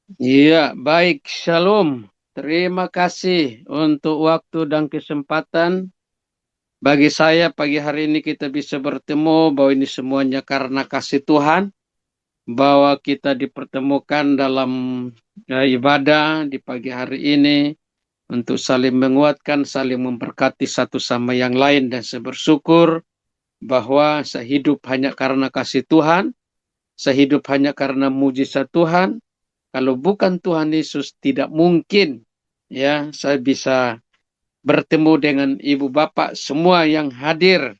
Iya, baik. Shalom. Terima kasih untuk waktu dan kesempatan. Bagi saya pagi hari ini kita bisa bertemu bahwa ini semuanya karena kasih Tuhan. Bahwa kita dipertemukan dalam ibadah di pagi hari ini. Untuk saling menguatkan, saling memberkati satu sama yang lain. Dan saya bersyukur bahwa saya hidup hanya karena kasih Tuhan. Saya hidup hanya karena mujizat Tuhan. Kalau bukan Tuhan Yesus tidak mungkin ya saya bisa bertemu dengan ibu bapak semua yang hadir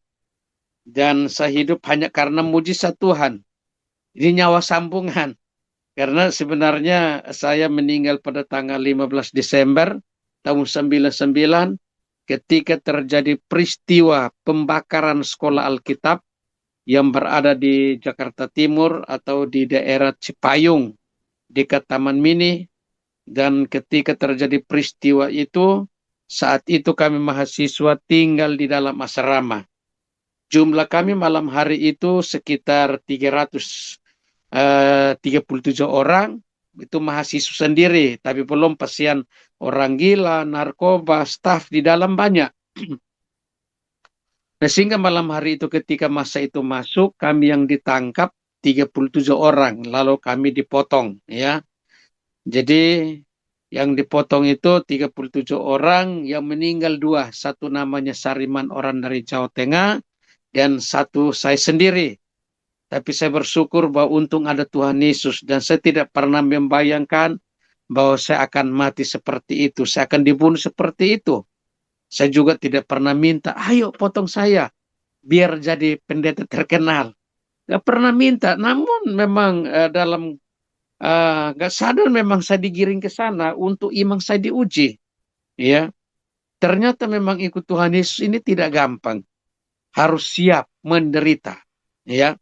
dan saya hidup hanya karena mujizat Tuhan. Ini nyawa sambungan karena sebenarnya saya meninggal pada tanggal 15 Desember tahun 99 ketika terjadi peristiwa pembakaran sekolah Alkitab yang berada di Jakarta Timur atau di daerah Cipayung dekat Taman Mini. Dan ketika terjadi peristiwa itu, saat itu kami mahasiswa tinggal di dalam asrama. Jumlah kami malam hari itu sekitar 337 orang, itu mahasiswa sendiri, tapi belum pasien orang gila, narkoba, staf di dalam banyak. Nah, sehingga malam hari itu ketika masa itu masuk, kami yang ditangkap 37 orang, lalu kami dipotong, ya. Jadi yang dipotong itu 37 orang, yang meninggal dua. Satu namanya Sariman, orang dari Jawa Tengah, dan satu saya sendiri. Tapi saya bersyukur bahwa untung ada Tuhan Yesus. Dan saya tidak pernah membayangkan bahwa saya akan mati seperti itu. Saya akan dibunuh seperti itu. Saya juga tidak pernah minta, ayo potong saya, biar jadi pendeta terkenal. Tidak pernah minta. Namun memang dalam nggak sadar memang saya digiring ke sana untuk iman saya diuji. Ya, ternyata memang ikut Tuhan Yesus ini tidak gampang. Harus siap menderita. Ya,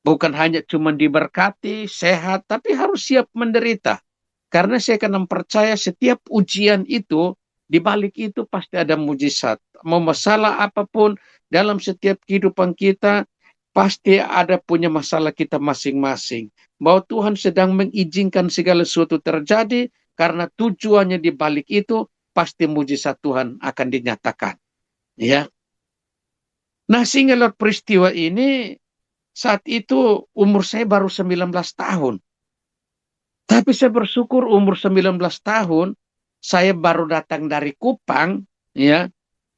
bukan hanya cuma diberkati, sehat, tapi harus siap menderita. Karena saya akan percaya setiap ujian itu, di balik itu pasti ada mujizat. Mau masalah apapun dalam setiap kehidupan kita, pasti ada punya masalah kita masing-masing. Bahwa Tuhan sedang mengizinkan segala sesuatu terjadi, karena tujuannya di balik itu, pasti mujizat Tuhan akan dinyatakan. Ya. Nah, sehingga lewat peristiwa ini, saat itu umur saya baru 19 tahun. Tapi saya bersyukur umur 19 tahun, saya baru datang dari Kupang, ya,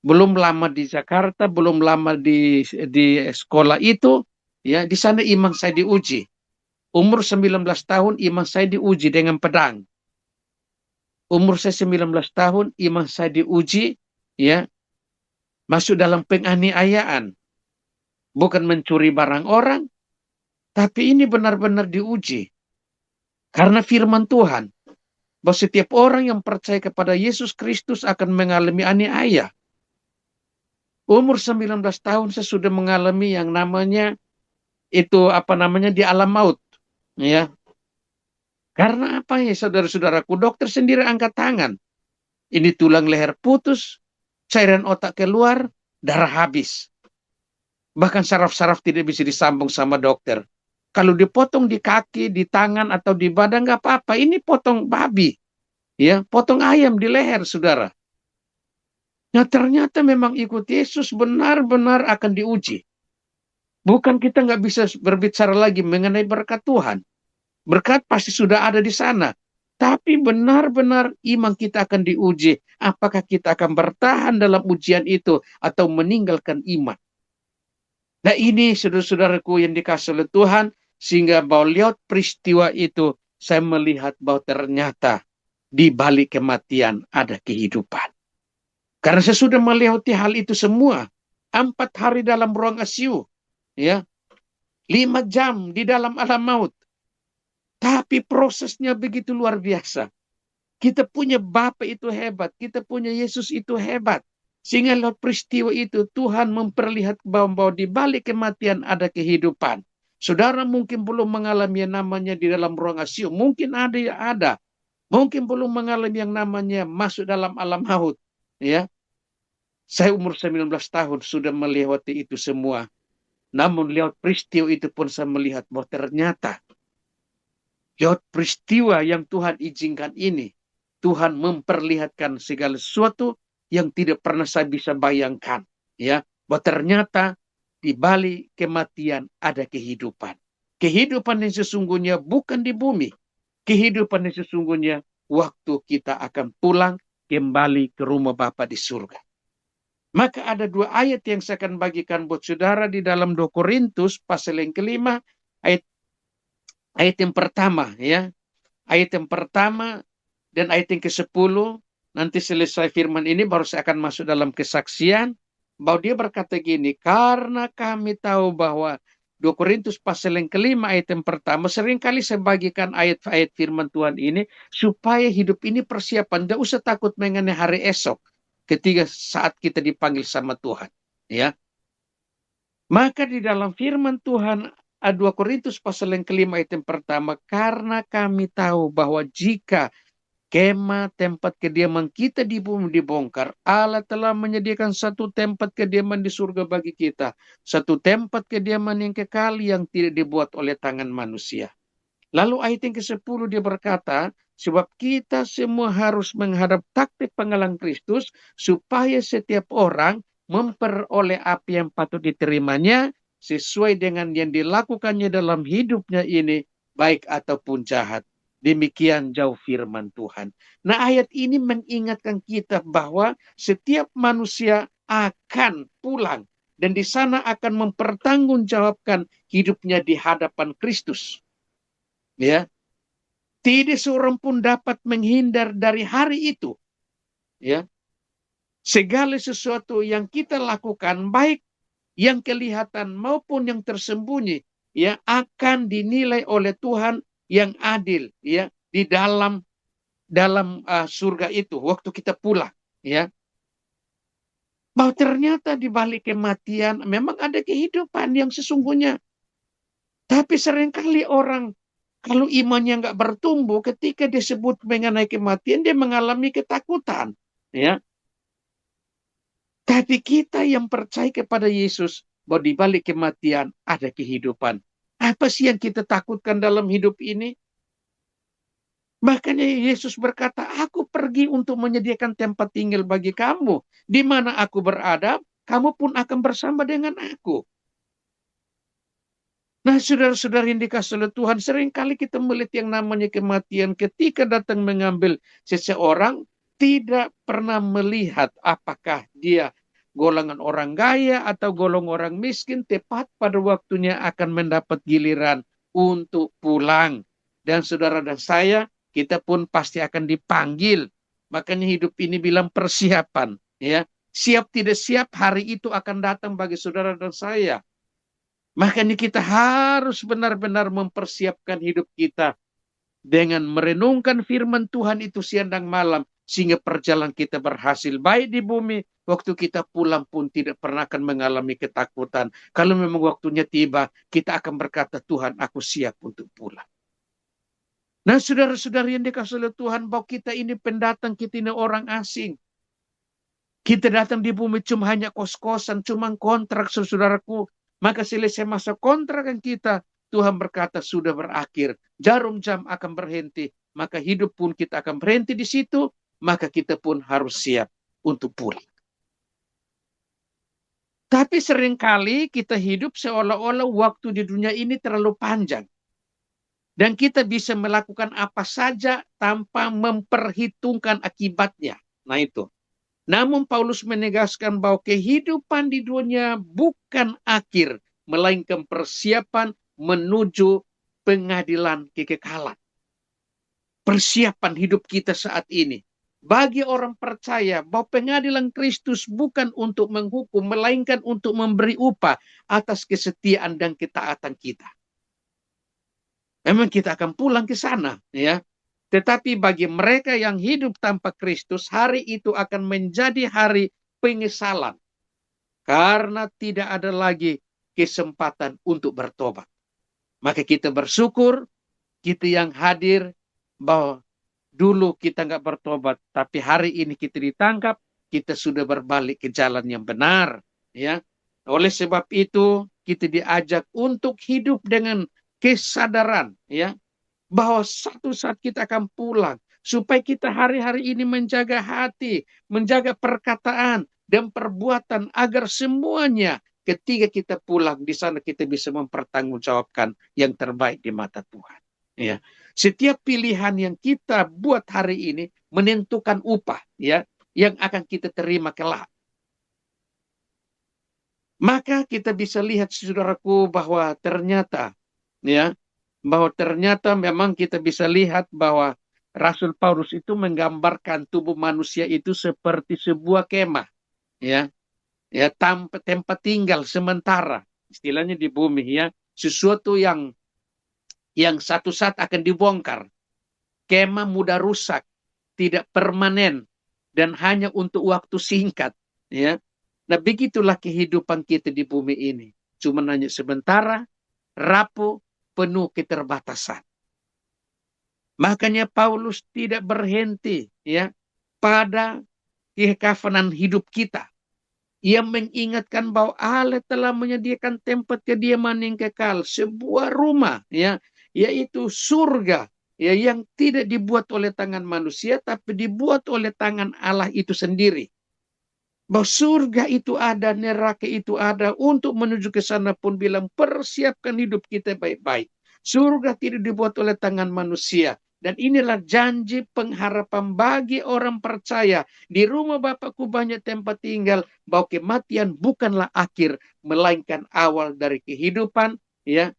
belum lama di Jakarta, belum lama di sekolah itu, ya, di sana iman saya diuji. Umur 19 tahun iman saya diuji dengan pedang. Umur saya 19 tahun iman saya diuji, ya, masuk dalam penganiayaan. Bukan mencuri barang orang, tapi ini benar-benar diuji. Karena firman Tuhan, bahwa setiap orang yang percaya kepada Yesus Kristus akan mengalami aniaya. Umur 19 tahun saya sudah mengalami yang namanya itu di alam maut, ya. Karena apa ya saudara-saudaraku, dokter sendiri angkat tangan. Ini tulang leher putus, cairan otak keluar, darah habis. Bahkan saraf-saraf tidak bisa disambung sama dokter. Kalau dipotong di kaki, di tangan atau di badan nggak apa-apa. Ini potong babi, ya, potong ayam di leher, saudara. Nah, ternyata memang ikut Yesus benar-benar akan diuji. Bukan kita nggak bisa berbicara lagi mengenai berkat Tuhan. Berkat pasti sudah ada di sana. Tapi benar-benar iman kita akan diuji. Apakah kita akan bertahan dalam ujian itu atau meninggalkan iman. Nah, ini saudara-saudaraku yang dikasih oleh Tuhan. Sehingga bahwa lihat peristiwa itu, saya melihat bahwa ternyata di balik kematian ada kehidupan. Karena saya sudah melewati hal itu semua. 4 hari dalam ruang ICU. Ya, 5 jam di dalam alam maut. Tapi prosesnya begitu luar biasa. Kita punya Bapa itu hebat. Kita punya Yesus itu hebat. Sehingga lewat peristiwa itu Tuhan memperlihatkan bahwa di balik kematian ada kehidupan. Saudara mungkin belum mengalami yang namanya di dalam ruang ICU. Mungkin ada yang ada. Mungkin belum mengalami yang namanya masuk dalam alam maut. Ya, saya umur 19 tahun sudah melewati itu semua. Namun lewat peristiwa itu pun saya melihat bahwa ternyata Lewat peristiwa yang Tuhan izinkan ini, Tuhan memperlihatkan segala sesuatu yang tidak pernah saya bisa bayangkan. Ya, bahwa ternyata di balik kematian ada kehidupan. Kehidupan yang sesungguhnya bukan di bumi. Kehidupan yang sesungguhnya waktu kita akan pulang kembali ke rumah Bapa di surga. Maka ada dua ayat yang saya akan bagikan buat saudara di dalam 2 Korintus pasal yang kelima, ayat yang pertama, ya. Ayat yang pertama dan ayat yang ke-10, nanti selesai firman ini baru saya akan masuk dalam kesaksian, bahwa dia berkata gini, karena kami tahu bahwa 2 Korintus pasal yang kelima ayat yang pertama, seringkali saya bagikan ayat-ayat firman Tuhan ini, supaya hidup ini persiapan, tidak usah takut mengenai hari esok, ketika saat kita dipanggil sama Tuhan. Ya, maka di dalam firman Tuhan 2 Korintus pasal yang kelima ayat yang pertama, karena kami tahu bahwa jika kemah tempat kediaman kita di bumi dibongkar, Allah telah menyediakan satu tempat kediaman di surga bagi kita, satu tempat kediaman yang kekal yang tidak dibuat oleh tangan manusia. Lalu ayat yang ke-10 dia berkata, sebab kita semua harus menghadap takhta penghalang Kristus, supaya setiap orang memperoleh apa yang patut diterimanya, sesuai dengan yang dilakukannya dalam hidupnya ini, baik ataupun jahat. Demikian jauh firman Tuhan. Nah, ayat ini mengingatkan kita bahwa setiap manusia akan pulang, dan di sana akan mempertanggungjawabkan hidupnya di hadapan Kristus. Ya, tidak seorang pun dapat menghindar dari hari itu. Ya, segala sesuatu yang kita lakukan, baik yang kelihatan maupun yang tersembunyi, ya, akan dinilai oleh Tuhan yang adil, ya, di dalam surga itu waktu kita pulang. Ya, bahwa ternyata di balik kematian memang ada kehidupan yang sesungguhnya. Tapi seringkali orang, kalau imannya nggak bertumbuh, ketika disebut mengenai kematian, dia mengalami ketakutan. Ya. Tapi kita yang percaya kepada Yesus, bahwa di balik kematian ada kehidupan. Apa sih yang kita takutkan dalam hidup ini? Makanya Yesus berkata, aku pergi untuk menyediakan tempat tinggal bagi kamu. Di mana aku berada, kamu pun akan bersama dengan aku. Nah, saudara-saudara yang dikasihi oleh Tuhan, seringkali kita melihat yang namanya kematian ketika datang mengambil seseorang, tidak pernah melihat apakah dia golongan orang kaya atau golongan orang miskin, tepat pada waktunya akan mendapat giliran untuk pulang. Dan saudara dan saya, kita pun pasti akan dipanggil. Makanya hidup ini bilang persiapan. Ya, siap tidak siap, hari itu akan datang bagi saudara dan saya. Makanya kita harus benar-benar mempersiapkan hidup kita dengan merenungkan firman Tuhan itu siang dan malam, sehingga perjalanan kita berhasil baik di bumi, waktu kita pulang pun tidak pernah akan mengalami ketakutan. Kalau memang waktunya tiba, kita akan berkata, Tuhan, aku siap untuk pulang. Nah, saudara-saudara yang dikasihi oleh Tuhan, bahwa kita ini pendatang, kita ini orang asing. Kita datang di bumi cuma hanya kos-kosan, cuma kontrak, saudaraku. Maka selesai masa kontrakan kita, Tuhan berkata sudah berakhir. Jarum jam akan berhenti. Maka hidup pun kita akan berhenti di situ. Maka kita pun harus siap untuk pulang. Tapi seringkali kita hidup seolah-olah waktu di dunia ini terlalu panjang. Dan kita bisa melakukan apa saja tanpa memperhitungkan akibatnya. Nah itu. Namun Paulus menegaskan bahwa kehidupan di dunia bukan akhir, melainkan persiapan menuju pengadilan kekekalan. Persiapan hidup kita saat ini. Bagi orang percaya bahwa pengadilan Kristus bukan untuk menghukum, melainkan untuk memberi upah atas kesetiaan dan ketaatan kita. Memang kita akan pulang ke sana, ya. Tetapi bagi mereka yang hidup tanpa Kristus, hari itu akan menjadi hari penyesalan. Karena tidak ada lagi kesempatan untuk bertobat. Maka kita bersyukur, kita yang hadir, bahwa dulu kita nggak bertobat, tapi hari ini kita ditangkap, kita sudah berbalik ke jalan yang benar. Ya. Oleh sebab itu, kita diajak untuk hidup dengan kesadaran, ya, bahwa satu saat kita akan pulang. Supaya kita hari-hari ini menjaga hati, menjaga perkataan dan perbuatan agar semuanya ketika kita pulang di sana kita bisa mempertanggungjawabkan yang terbaik di mata Tuhan. Ya, setiap pilihan yang kita buat hari ini menentukan upah ya yang akan kita terima kelak. Maka kita bisa lihat saudaraku bahwa ternyata ya bahwa ternyata memang kita bisa lihat bahwa Rasul Paulus itu menggambarkan tubuh manusia itu seperti sebuah kemah ya ya tempat tinggal sementara istilahnya di bumi ya sesuatu yang satu saat akan dibongkar. Kemah mudah rusak, tidak permanen dan hanya untuk waktu singkat ya. Nah, begitulah kehidupan kita di bumi ini. Cuma hanya sementara, rapuh, penuh keterbatasan. Makanya Paulus tidak berhenti ya pada kekafanan hidup kita. Ia mengingatkan bahwa Allah telah menyediakan tempat kediaman yang kekal, sebuah rumah ya, yaitu surga ya yang tidak dibuat oleh tangan manusia tapi dibuat oleh tangan Allah itu sendiri. Bahwa surga itu ada, neraka itu ada, untuk menuju ke sana pun bilang persiapkan hidup kita baik-baik. Surga tidak dibuat oleh tangan manusia. Dan inilah janji pengharapan bagi orang percaya. Di rumah Bapakku banyak tempat tinggal, bahwa kematian bukanlah akhir, melainkan awal dari kehidupan. Ya,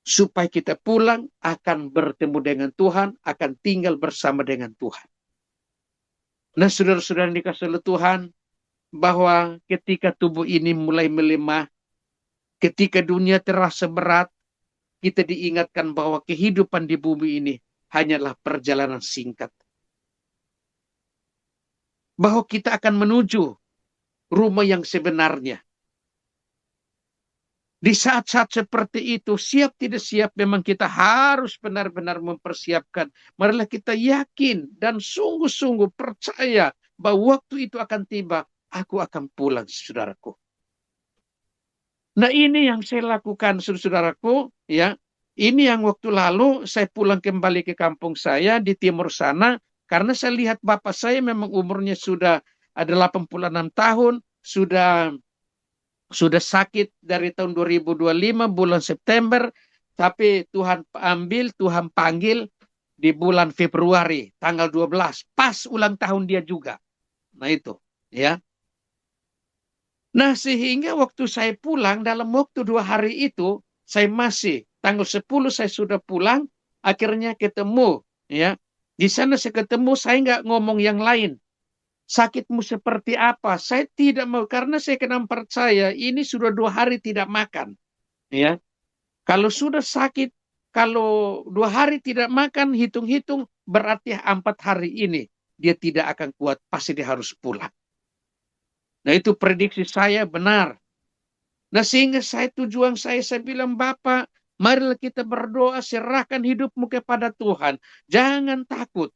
supaya kita pulang akan bertemu dengan Tuhan, akan tinggal bersama dengan Tuhan. Nah, saudara-saudara yang dikasihi oleh Tuhan, bahwa ketika tubuh ini mulai melemah, ketika dunia terasa berat, kita diingatkan bahwa kehidupan di bumi ini hanyalah perjalanan singkat. Bahwa kita akan menuju rumah yang sebenarnya. Di saat-saat seperti itu, siap tidak siap memang kita harus benar-benar mempersiapkan. Marilah kita yakin dan sungguh-sungguh percaya bahwa waktu itu akan tiba, aku akan pulang, saudaraku. Nah, ini yang saya lakukan, saudaraku, ya. Ini yang waktu lalu saya pulang kembali ke kampung saya di timur sana, karena saya lihat bapak saya memang umurnya sudah ada 86 tahun, sudah sakit dari tahun 2025 bulan September, tapi Tuhan ambil, Tuhan panggil di bulan Februari tanggal 12, pas ulang tahun dia juga. Nah itu, ya. Nah, sehingga waktu saya pulang, dalam waktu 2 hari itu, saya masih, tanggal 10 saya sudah pulang, akhirnya ketemu, ya. Di sana saya ketemu, saya nggak ngomong yang lain. Sakitmu seperti apa? Saya tidak mau, karena saya kena percaya, ini sudah 2 hari tidak makan. Ya, kalau sudah sakit, kalau 2 hari tidak makan, hitung-hitung, berarti 4 hari ini, dia tidak akan kuat, pasti dia harus pulang. Nah, itu prediksi saya benar. Nah, sehingga tujuan saya bilang, Bapak, marilah kita berdoa, serahkan hidupmu kepada Tuhan. Jangan takut.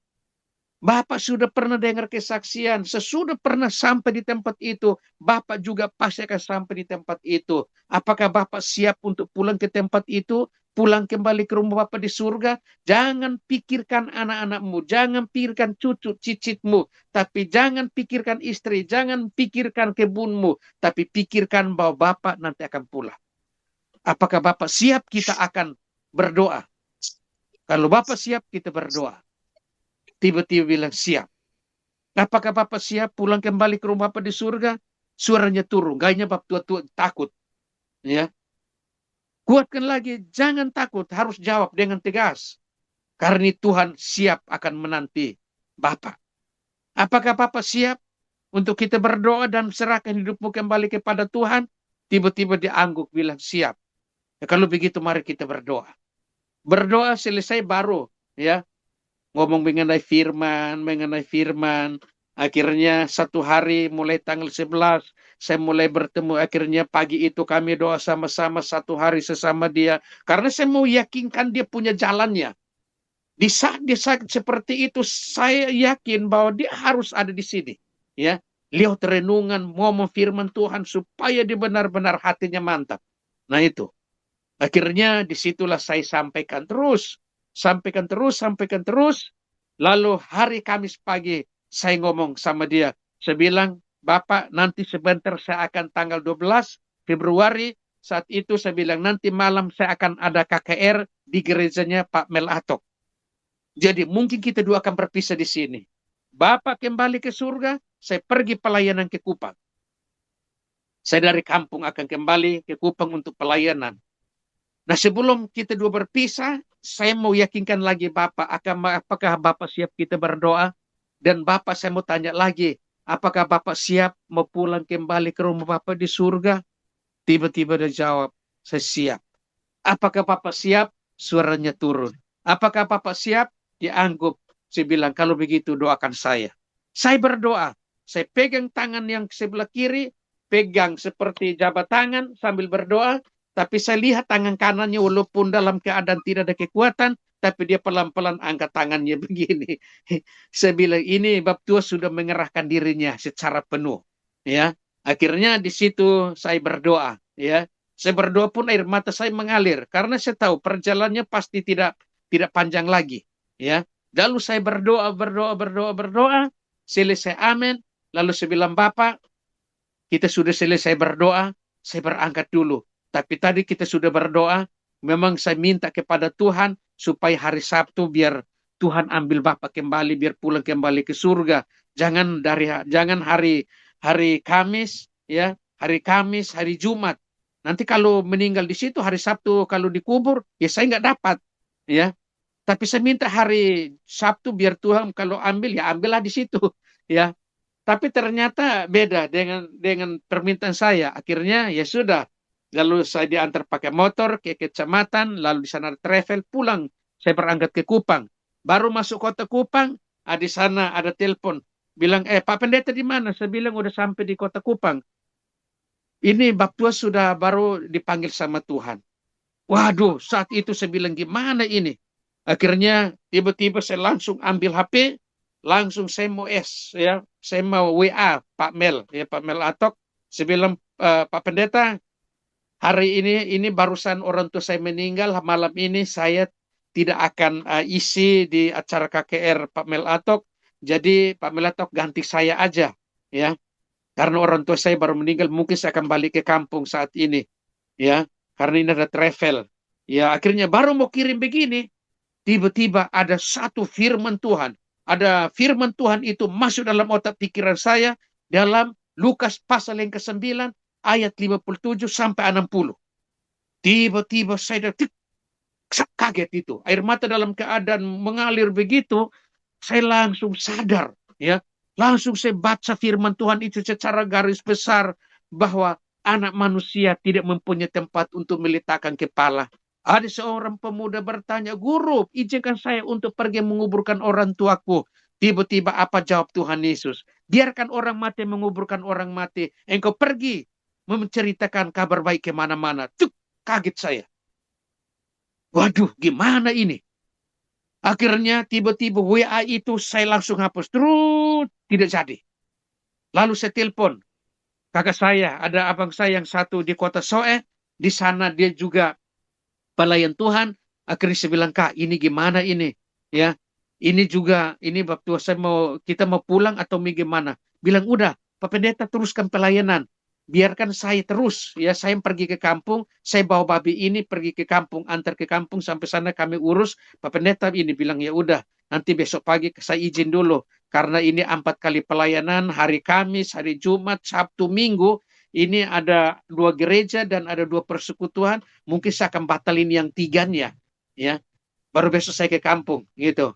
Bapak sudah pernah dengar kesaksian, sesudah pernah sampai di tempat itu, Bapak juga pasti akan sampai di tempat itu. Apakah Bapak siap untuk pulang ke tempat itu? Pulang kembali ke rumah Bapak di surga? Jangan pikirkan anak-anakmu, jangan pikirkan cucu cicitmu, tapi jangan pikirkan istri, jangan pikirkan kebunmu, tapi pikirkan bahwa Bapak nanti akan pulang. Apakah Bapak siap? Kita akan berdoa. Kalau Bapak siap, kita berdoa. Tiba-tiba bilang siap. Apakah Bapak siap pulang kembali ke rumah Bapak di surga? Suaranya turun, gayanya Bapak tua-tua takut. Ya. Kuatkan lagi, jangan takut, harus jawab dengan tegas. Karena Tuhan siap akan menanti Bapak. Apakah Bapak siap untuk kita berdoa dan serahkan hidupmu kembali kepada Tuhan? Tiba-tiba diangguk bilang siap. Ya, kalau begitu mari kita berdoa. Berdoa selesai baru ya ngomong mengenai firman. Akhirnya 1 hari mulai tanggal 11, saya mulai bertemu. Akhirnya pagi itu kami doa sama-sama 1 hari sesama dia. Karena saya mau yakinkan dia punya jalannya. Di saat dia sakit seperti itu, saya yakin bahwa dia harus ada di sini. Ya, lihat renungan, ngomong firman Tuhan supaya dia benar-benar hatinya mantap. Nah itu. Akhirnya disitulah saya sampaikan terus. sampaikan terus. Lalu hari Kamis pagi saya ngomong sama dia. Saya bilang, Bapak nanti sebentar saya akan tanggal 12 Februari. Saat itu saya bilang nanti malam saya akan ada KKR di gerejanya Pak Mel Atok. Jadi mungkin kita dua akan berpisah di sini. Bapak kembali ke surga, saya pergi pelayanan ke Kupang. Saya dari kampung akan kembali ke Kupang untuk pelayanan. Nah sebelum kita dua berpisah, saya mau yakinkan lagi Bapak, apakah Bapak siap kita berdoa? Dan Bapak saya mau tanya lagi, apakah Bapak siap mau pulang kembali ke rumah Bapak di surga? Tiba-tiba dia jawab, saya siap. Apakah Bapak siap? Suaranya turun. Apakah Bapak siap? Dia anggap. Saya bilang, kalau begitu doakan saya. Saya berdoa. Saya pegang tangan yang sebelah kiri, pegang seperti jabat tangan sambil berdoa. Tapi saya lihat tangan kanannya walaupun dalam keadaan tidak ada kekuatan, tapi dia pelan-pelan angkat tangannya begini. Saya bilang, ini Bapa Tuhan sudah mengerahkan dirinya secara penuh. Ya, akhirnya di situ saya berdoa. Ya, saya berdoa pun air mata saya mengalir karena saya tahu perjalanannya pasti tidak panjang lagi. Ya, lalu saya berdoa, selesai amin. Lalu saya bilang, Bapak, kita sudah selesai berdoa, saya berangkat dulu. Tapi tadi kita sudah berdoa, memang saya minta kepada Tuhan supaya hari Sabtu biar Tuhan ambil Bapak kembali, biar pulang kembali ke surga. Jangan hari Kamis, ya, hari Kamis, hari Jumat. Nanti kalau meninggal di situ hari Sabtu kalau dikubur, ya saya nggak dapat, ya. Tapi saya minta hari Sabtu biar Tuhan kalau ambil ya ambillah di situ, ya. Tapi ternyata beda dengan permintaan saya. Akhirnya ya sudah. Lalu saya diantar pakai motor ke kecamatan, lalu di sana travel pulang. Saya berangkat ke Kupang. Baru masuk kota Kupang, di sana ada telepon. Bilang, Pak Pendeta di mana? Saya bilang udah sampai di kota Kupang. Ini Bap Tua sudah baru dipanggil sama Tuhan. Waduh, saat itu saya bilang gimana ini? Akhirnya tiba-tiba saya langsung ambil HP, langsung saya mau ya, saya mau WA Pak Mel, ya Pak Mel Atok. Saya bilang, Pak Pendeta, hari ini barusan orang tua saya meninggal, malam ini saya tidak akan isi di acara KKR Pak Mel Atok. Jadi Pak Mel Atok ganti saya aja, ya. Karena orang tua saya baru meninggal, mungkin saya akan balik ke kampung saat ini, ya. Karena ini ada travel. Ya, akhirnya baru mau kirim begini, tiba-tiba ada satu firman Tuhan. Ada firman Tuhan itu masuk dalam otak pikiran saya dalam Lukas pasal yang ke-9 ayat 57 sampai 60. Tiba-tiba saya kaget itu. Air mata dalam keadaan mengalir begitu, saya langsung sadar, ya. Langsung saya baca firman Tuhan itu secara garis besar bahwa anak manusia tidak mempunyai tempat untuk meletakkan kepala. Ada seorang pemuda bertanya, Guru, izinkan saya untuk pergi menguburkan orang tuaku. Tiba-tiba apa jawab Tuhan Yesus? Biarkan orang mati menguburkan orang mati. Engkau pergi menceritakan kabar baik kemana-mana. Cuk, kaget saya. Waduh, gimana ini? Akhirnya tiba-tiba WA itu saya langsung hapus. Terus tidak jadi. Lalu saya telepon kakak saya, ada abang saya yang satu di kota Soe. Di sana dia juga pelayan Tuhan. Akhirnya saya bilang, Kak, ini gimana ini? Ya, ini juga, ini waktu kita mau pulang atau gimana? Bilang, udah, Pak Pendeta teruskan pelayanan. Biarkan saya terus, ya, saya pergi ke kampung, saya bawa babi ini pergi ke kampung, antar ke kampung, sampai sana kami urus. Pak Pendeta ini bilang, ya udah, nanti besok pagi saya izin dulu. Karena ini 4 kali pelayanan, hari Kamis, hari Jumat, Sabtu, Minggu, ini ada 2 gereja dan ada 2 persekutuan, mungkin saya akan batalin yang 3-nya, ya. Baru besok saya ke kampung, gitu.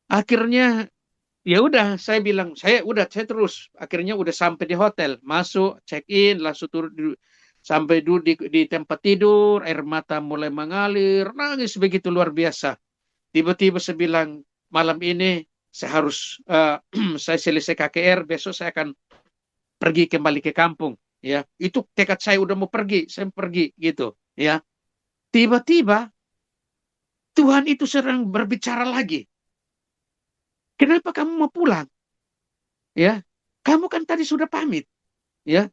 Akhirnya ya udah, saya bilang, saya terus. Akhirnya udah sampai di hotel, masuk, check in, langsung turun sampai di tempat tidur, air mata mulai mengalir, nangis begitu luar biasa. Tiba-tiba saya bilang, malam ini saya harus saya selesai KKR, besok saya akan pergi kembali ke kampung, ya. Itu tekad saya udah mau pergi, saya pergi gitu, ya. Tiba-tiba Tuhan itu sedang berbicara lagi. Kenapa kamu mau pulang? Ya, kamu kan tadi sudah pamit, ya.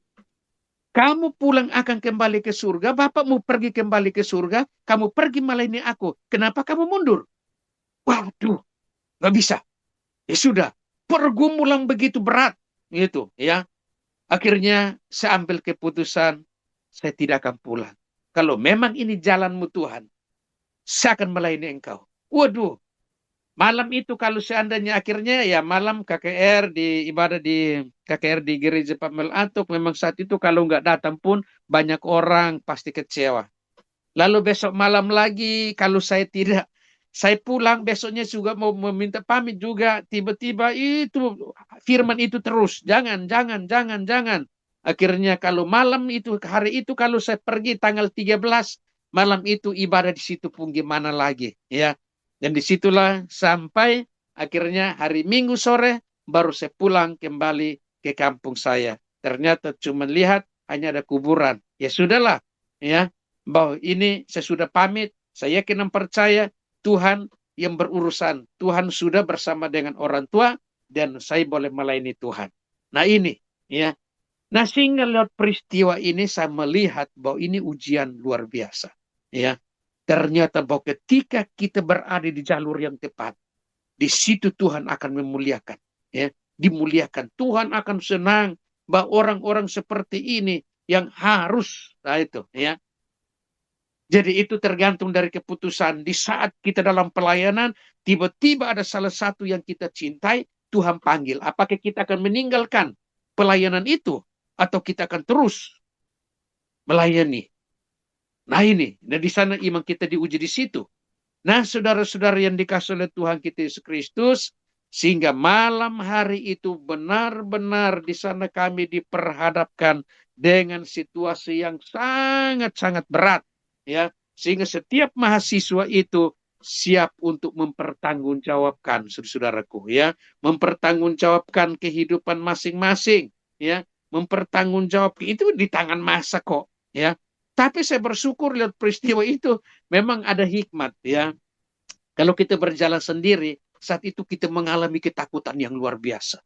Kamu pulang akan kembali ke surga, bapakmu pergi kembali ke surga, kamu pergi melayani aku. Kenapa kamu mundur? Waduh, nggak bisa. Ya sudah, pergumulan begitu berat. Gitu, ya. Akhirnya saya ambil keputusan, saya tidak akan pulang. Kalau memang ini jalanmu Tuhan, saya akan melayani engkau. Waduh, malam itu kalau seandainya akhirnya ya malam KKR di ibadah di KKR di Gereja Pamel Atok, memang saat itu kalau nggak datang pun banyak orang pasti kecewa. Lalu besok malam lagi kalau saya pulang besoknya juga mau meminta pamit juga, tiba-tiba itu firman itu terus, jangan, jangan, jangan, jangan. Akhirnya kalau malam itu, hari itu kalau saya pergi tanggal 13, malam itu ibadah di situ pun gimana lagi, ya. Dan disitulah sampai akhirnya hari Minggu sore baru saya pulang kembali ke kampung saya. Ternyata cuma lihat hanya ada kuburan. Ya sudahlah, ya, bahwa ini saya sudah pamit, saya yakin dan percaya Tuhan yang berurusan. Tuhan sudah bersama dengan orang tua dan saya boleh melayani Tuhan. Nah ini, ya. Nah sehingga lewat peristiwa ini saya melihat bahwa ini ujian luar biasa. Ya, ternyata bahwa ketika kita berada di jalur yang tepat, di situ Tuhan akan memuliakan. Ya, dimuliakan. Tuhan akan senang bahwa orang-orang seperti ini yang harus, nah itu, ya. Jadi itu tergantung dari keputusan. Di saat kita dalam pelayanan, tiba-tiba ada salah satu yang kita cintai, Tuhan panggil. Apakah kita akan meninggalkan pelayanan itu? Atau kita akan terus melayani? Nah ini, dan di sana iman kita diuji di situ. Nah saudara-saudara yang dikasih oleh Tuhan kita Yesus Kristus, sehingga malam hari itu benar-benar di sana kami diperhadapkan dengan situasi yang sangat-sangat berat. Ya, sehingga setiap mahasiswa itu siap untuk mempertanggungjawabkan, saudaraku, ya, mempertanggungjawabkan kehidupan masing-masing, ya, mempertanggungjawabkan itu di tangan masa kok, ya. Tapi saya bersyukur lihat peristiwa itu memang ada hikmat, ya. Kalau kita berjalan sendiri, saat itu kita mengalami ketakutan yang luar biasa.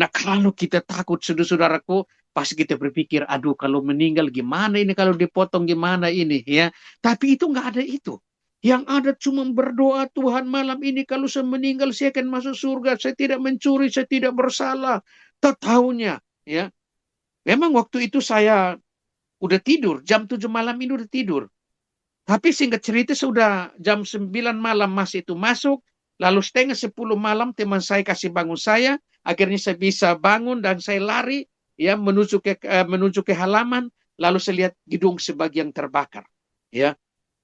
Nah, kalau kita takut, saudara-saudaraku, pasti kita berpikir, aduh, kalau meninggal gimana ini, kalau dipotong gimana ini, ya. Tapi itu nggak ada itu. Yang ada cuma berdoa, Tuhan malam ini kalau saya meninggal, saya akan masuk surga, saya tidak mencuri, saya tidak bersalah. Tak tahunya, ya. Memang waktu itu saya udah tidur, jam 7 malam ini udah tidur. Tapi singkat cerita sudah jam 9 malam masih itu masuk, lalu setengah 10 malam teman saya kasih bangun saya, akhirnya saya bisa bangun dan saya lari ya menuju ke halaman, lalu saya lihat gedung sebagian terbakar. Ya.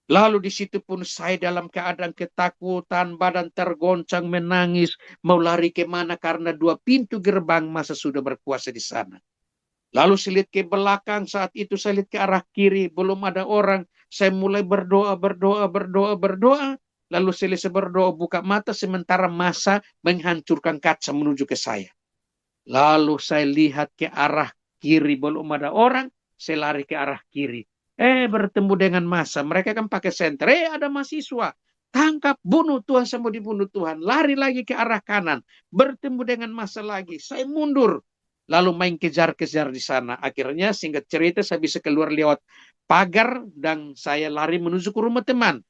Lalu di situ pun saya dalam keadaan ketakutan, badan tergoncang, menangis, mau lari kemana karena dua pintu gerbang masa sudah berkuasa di sana. Lalu saya lihat ke belakang, saat itu saya lihat ke arah kiri, belum ada orang. Saya mulai berdoa, berdoa, berdoa, berdoa. Lalu selesai berdoa, buka mata, sementara masa menghancurkan kaca menuju ke saya. Lalu saya lihat ke arah kiri, belum ada orang. Saya lari ke arah kiri. Bertemu dengan masa. Mereka kan pakai senter. Ada mahasiswa. Tangkap, bunuh Tuhan, saya mau dibunuh Tuhan. Lari lagi ke arah kanan. Bertemu dengan masa lagi. Saya mundur. Lalu main kejar-kejar di sana. Akhirnya singkat cerita saya bisa keluar lewat pagar dan saya lari menuju ke rumah teman.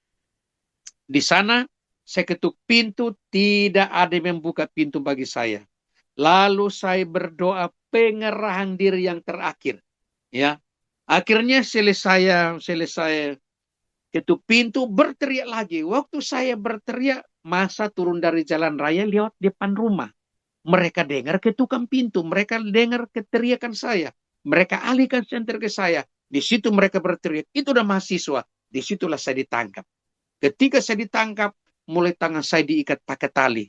Di sana saya ketuk pintu, tidak ada yang membuka pintu bagi saya. Lalu saya berdoa pengerahan diri yang terakhir. Ya, akhirnya selesai ketuk pintu, berteriak lagi. Waktu saya berteriak, masa turun dari jalan raya lewat depan rumah. Mereka dengar ketukan pintu, mereka dengar keteriakan saya. Mereka alihkan senter ke saya. Di situ mereka berteriak, itu udah mahasiswa. Disitulah saya ditangkap. Ketika saya ditangkap, mulai tangan saya diikat pakai tali.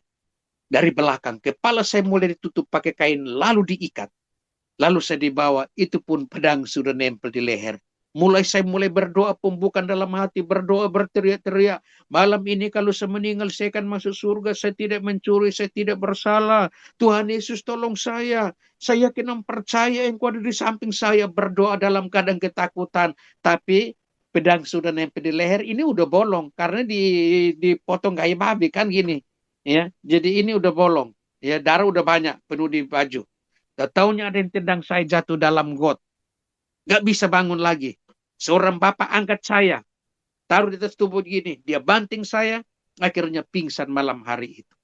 Dari belakang, kepala saya mulai ditutup pakai kain, lalu diikat. Lalu saya dibawa, itu pun pedang sudah nempel di leher. Saya mulai berdoa pun bukan dalam hati, berdoa berteriak-teriak. Malam ini kalau saya meninggal, saya akan masuk surga, saya tidak mencuri, saya tidak bersalah. Tuhan Yesus tolong saya. Saya yakin dan percaya Engkau ada di samping saya, berdoa dalam keadaan ketakutan. Tapi pedang sudah nempel di leher, ini udah bolong. Karena dipotong kayak babi kan gini. Ya, jadi ini udah bolong. Ya, darah udah banyak, penuh di baju. Tak taunya ada yang tendang saya jatuh dalam got. Nggak bisa bangun lagi. Seorang bapak angkat saya, taruh di atas tubuh gini, dia banting saya, akhirnya pingsan malam hari itu.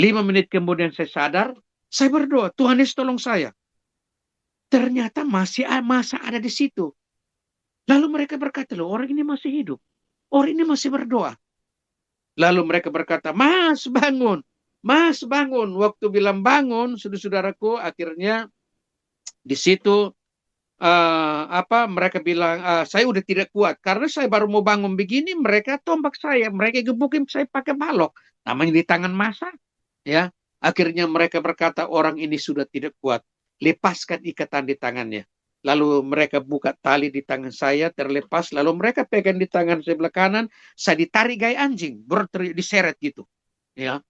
5 menit kemudian saya sadar, saya berdoa, Tuhan Yesus tolong saya. Ternyata masih masa ada di situ. Lalu mereka berkata, loh orang ini masih hidup. Orang ini masih berdoa. Lalu mereka berkata, Mas bangun. Mas bangun. Waktu bilang bangun, saudara-saudaraku, akhirnya di situ mereka bilang saya udah tidak kuat karena saya baru mau bangun begini mereka tombak saya, mereka gebukin saya pakai balok, namanya di tangan masa, ya. Akhirnya mereka berkata orang ini sudah tidak kuat, lepaskan ikatan di tangannya. Lalu mereka buka tali di tangan saya terlepas, lalu mereka pegang di tangan sebelah kanan, saya ditarik gaya anjing, berteriak diseret gitu, ya.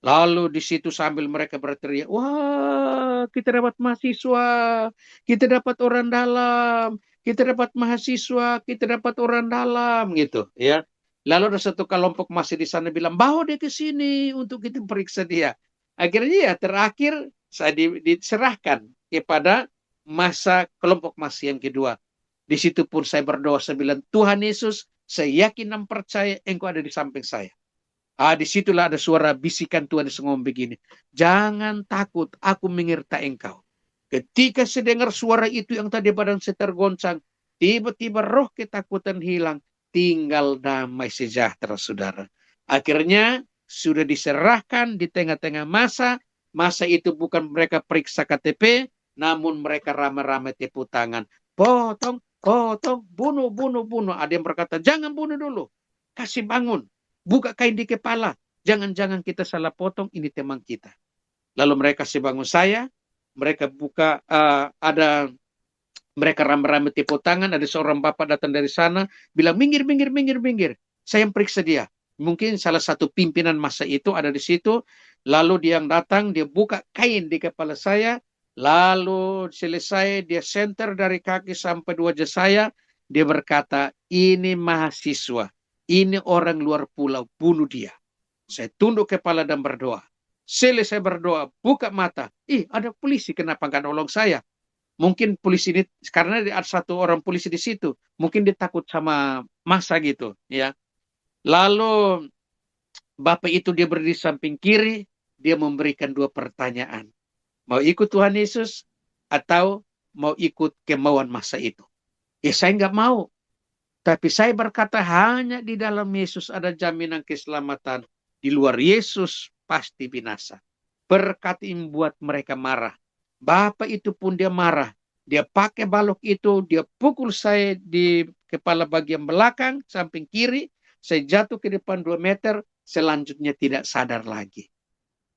Lalu di situ sambil mereka berteriak, wah kita dapat mahasiswa, kita dapat orang dalam, kita dapat mahasiswa, kita dapat orang dalam, gitu ya. Lalu ada satu kelompok masih di sana bilang, bawa dia ke sini untuk kita periksa dia. Akhirnya ya terakhir saya diserahkan kepada masa kelompok masih yang kedua. Di situ pun saya berdoa, saya bilang, Tuhan Yesus, saya yakin dan percaya Engkau ada di samping saya. Disitulah ada suara bisikan Tuhan Yesus ngomong begini. Jangan takut, aku menyertai engkau. Ketika saya dengar suara itu yang tadi badan saya tergoncang, tiba-tiba roh ketakutan hilang, tinggal damai sejahtera, saudara. Akhirnya sudah diserahkan di tengah-tengah masa. Masa itu bukan mereka periksa KTP, namun mereka ramai-ramai tepuk tangan. Potong, potong, bunuh, bunuh, bunuh. Ada yang berkata, jangan bunuh dulu. Kasih bangun. Buka kain di kepala. Jangan-jangan kita salah potong, ini teman kita. Lalu mereka bangun saya, mereka buka, mereka rame-rame tepuk tangan, ada seorang bapak datang dari sana, bilang, minggir, minggir, minggir, minggir. Saya yang periksa dia. Mungkin salah satu pimpinan masa itu ada di situ, lalu dia yang datang, dia buka kain di kepala saya, lalu selesai, dia senter dari kaki sampai wajah saya, dia berkata, ini mahasiswa. Ini orang luar pulau, bunuh dia. Saya tunduk kepala dan berdoa. Selesai berdoa, buka mata. Ada polisi, kenapa nggak nolong saya? Mungkin polisi ini, karena ada satu orang polisi di situ. Mungkin dia takut sama masa gitu. Ya. Lalu, bapak itu dia berdiri samping kiri, dia memberikan 2 pertanyaan. Mau ikut Tuhan Yesus, atau mau ikut kemauan masa itu? Ya saya nggak mau. Tapi saya berkata hanya di dalam Yesus ada jaminan keselamatan. Di luar Yesus pasti binasa. Berkat ini buat mereka marah. Bapak itu pun dia marah. Dia pakai balok itu, dia pukul saya di kepala bagian belakang, samping kiri. Saya jatuh ke depan 2 meter, selanjutnya tidak sadar lagi.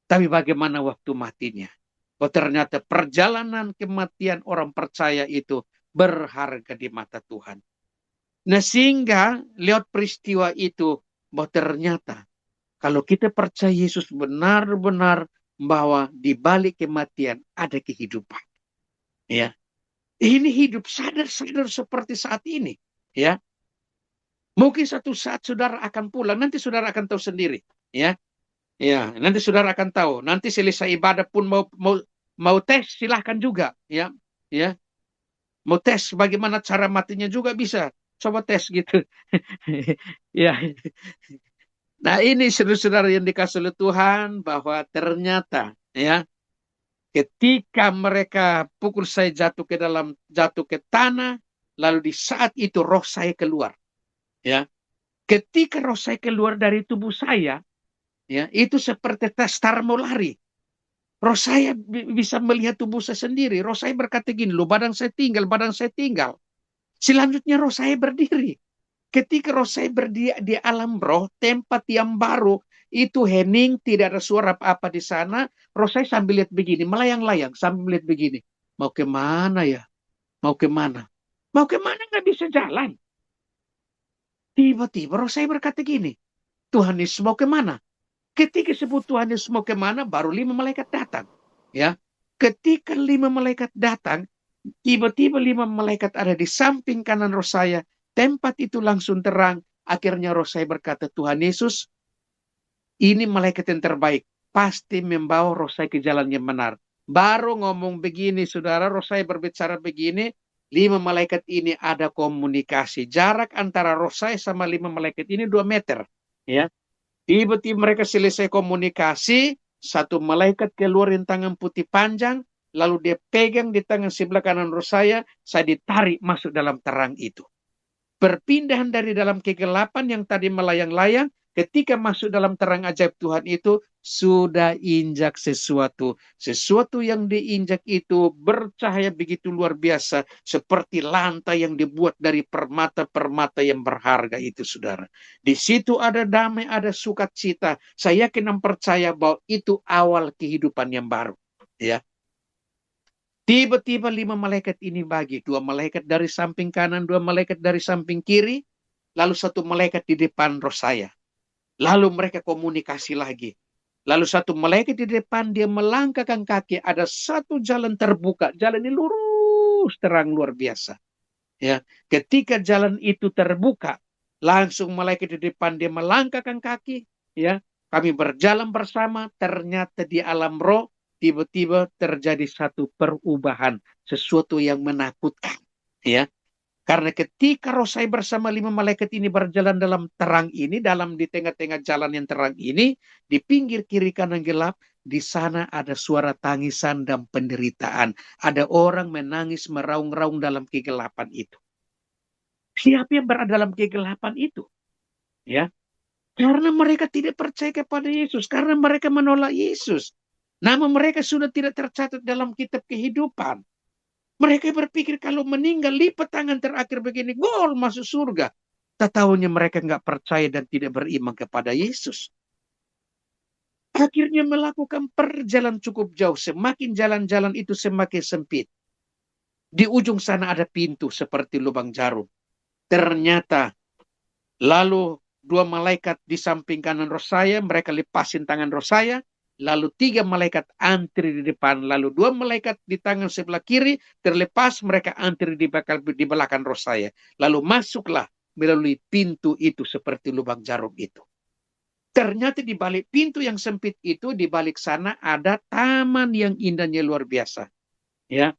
Tapi bagaimana waktu matinya? Oh ternyata perjalanan kematian orang percaya itu berharga di mata Tuhan. Nah sehingga lewat peristiwa itu bahwa ternyata kalau kita percaya Yesus benar-benar bahwa di balik kematian ada kehidupan. Ya, ini hidup sadar-sadar seperti saat ini. Ya, mungkin satu saat saudara akan pulang, nanti saudara akan tahu sendiri. Ya, nanti saudara akan tahu. Nanti selesai ibadah pun mau tes silahkan juga. Ya, mau tes bagaimana cara matinya juga bisa. Coba tes gitu. Ya. Nah ini saudara-saudara yang dikasih oleh Tuhan bahwa ternyata ya ketika mereka pukul saya jatuh ke tanah, lalu di saat itu roh saya keluar. Ya, ketika roh saya keluar dari tubuh saya, ya itu seperti testar mau lari. Roh saya bisa melihat tubuh saya sendiri. Roh saya berkata gini, loh badan saya tinggal, badan saya tinggal. Selanjutnya roh saya berdiri. Ketika roh saya berdiri di alam roh, tempat yang baru, itu hening, tidak ada suara apa-apa di sana. Roh saya sambil lihat begini, melayang-layang, sambil melihat begini. Mau kemana ya? Mau kemana? Mau kemana nggak bisa jalan. Tiba-tiba roh saya berkata gini, Tuhan Yesus mau kemana? Ketika sebut Tuhan Yesus mau kemana, baru 5 malaikat datang. Ya, ketika 5 malaikat datang, tiba-tiba 5 malaikat ada di samping kanan roh saya. Tempat itu langsung terang. Akhirnya roh saya berkata, Tuhan Yesus, ini malaikat yang terbaik. Pasti membawa roh saya ke jalan yang benar. Baru ngomong begini, saudara, roh saya berbicara begini. 5 malaikat ini ada komunikasi. Jarak antara roh saya sama 5 malaikat ini 2 meter. Ya. Tiba-tiba mereka selesai komunikasi, satu malaikat keluarin tangan putih panjang, lalu dia pegang di tangan sebelah kanan roh saya ditarik masuk dalam terang itu. Perpindahan dari dalam kegelapan yang tadi melayang-layang, ketika masuk dalam terang ajaib Tuhan itu, sudah injak sesuatu. Sesuatu yang diinjak itu bercahaya begitu luar biasa, seperti lantai yang dibuat dari permata-permata yang berharga itu, saudara. Di situ ada damai, ada sukacita. Saya yakin dan percaya bahwa itu awal kehidupan yang baru. Ya. Tiba-tiba 5 malaikat ini bagi. 2 malaikat dari samping kanan, 2 malaikat dari samping kiri. Lalu 1 malaikat di depan roh saya. Lalu mereka komunikasi lagi. Lalu 1 malaikat di depan, dia melangkahkan kaki. Ada 1 jalan terbuka. Jalan ini lurus, terang luar biasa. Ya, ketika jalan itu terbuka, langsung malaikat di depan dia melangkahkan kaki. Ya, kami berjalan bersama. Ternyata di alam roh, tiba-tiba terjadi satu perubahan, sesuatu yang menakutkan, ya. Karena ketika roh saya bersama 5 malaikat ini berjalan dalam terang ini, dalam di tengah-tengah jalan yang terang ini, di pinggir kiri kanan gelap, di sana ada suara tangisan dan penderitaan. Ada orang menangis meraung-raung dalam kegelapan itu. Siapa yang berada dalam kegelapan itu? Ya, karena mereka tidak percaya kepada Yesus, karena mereka menolak Yesus. Nama mereka sudah tidak tercatat dalam kitab kehidupan. Mereka berpikir kalau meninggal, lipat tangan terakhir begini, gol masuk surga. Tak tahunya mereka nggak percaya dan tidak beriman kepada Yesus. Akhirnya melakukan perjalanan cukup jauh. Semakin jalan-jalan itu semakin sempit. Di ujung sana ada pintu seperti lubang jarum. Ternyata lalu 2 malaikat di samping kanan roh saya, mereka lepasin tangan roh saya. Lalu 3 malaikat antri di depan. Lalu 2 malaikat di tangan sebelah kiri terlepas, mereka antri di belakang roh saya. Lalu masuklah melalui pintu itu seperti lubang jarum itu. Ternyata di balik pintu yang sempit itu, di balik sana ada taman yang indahnya luar biasa. Ya.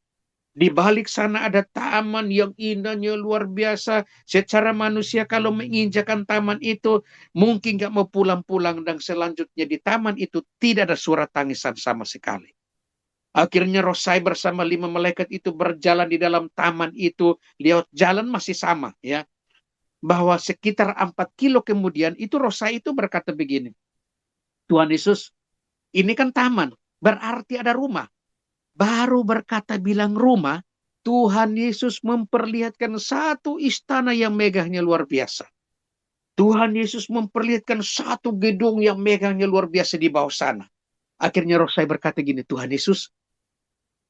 Di balik sana ada taman yang indahnya luar biasa. Secara manusia kalau menginjakan taman itu, mungkin gak mau pulang-pulang. Dan selanjutnya di taman itu tidak ada suara tangisan sama sekali. Akhirnya roh saya bersama 5 malaikat itu berjalan di dalam taman itu. Lihat jalan masih sama, ya. Bahwa sekitar 4 kilo kemudian, itu roh saya itu berkata begini. Tuhan Yesus, ini kan taman, berarti ada rumah. Baru berkata bilang rumah, Tuhan Yesus memperlihatkan satu istana yang megahnya luar biasa. Tuhan Yesus memperlihatkan satu gedung yang megahnya luar biasa di bawah sana. Akhirnya roh saya berkata gini, Tuhan Yesus,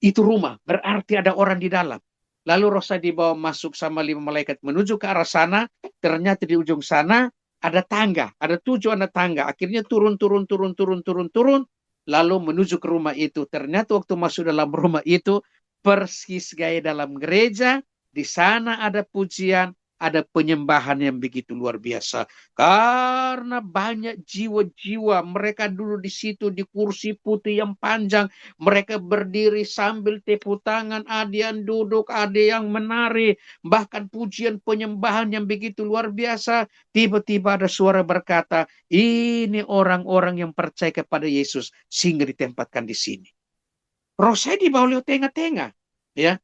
itu rumah, berarti ada orang di dalam. Lalu roh saya dibawa masuk sama 5 malaikat menuju ke arah sana. Ternyata di ujung sana ada tangga, ada 7 anak tangga. Akhirnya turun. Lalu menuju ke rumah itu. Ternyata waktu masuk dalam rumah itu, persis gaya dalam gereja, di sana ada pujian, ada penyembahan yang begitu luar biasa. Karena banyak jiwa-jiwa, mereka dulu di situ di kursi putih yang panjang, mereka berdiri sambil tepuk tangan, ada yang duduk, ada yang menari, bahkan pujian penyembahan yang begitu luar biasa. Tiba-tiba ada suara berkata, ini orang-orang yang percaya kepada Yesus sehingga ditempatkan di sini. Roh saya dibawa lewat tengah-tengah, ya.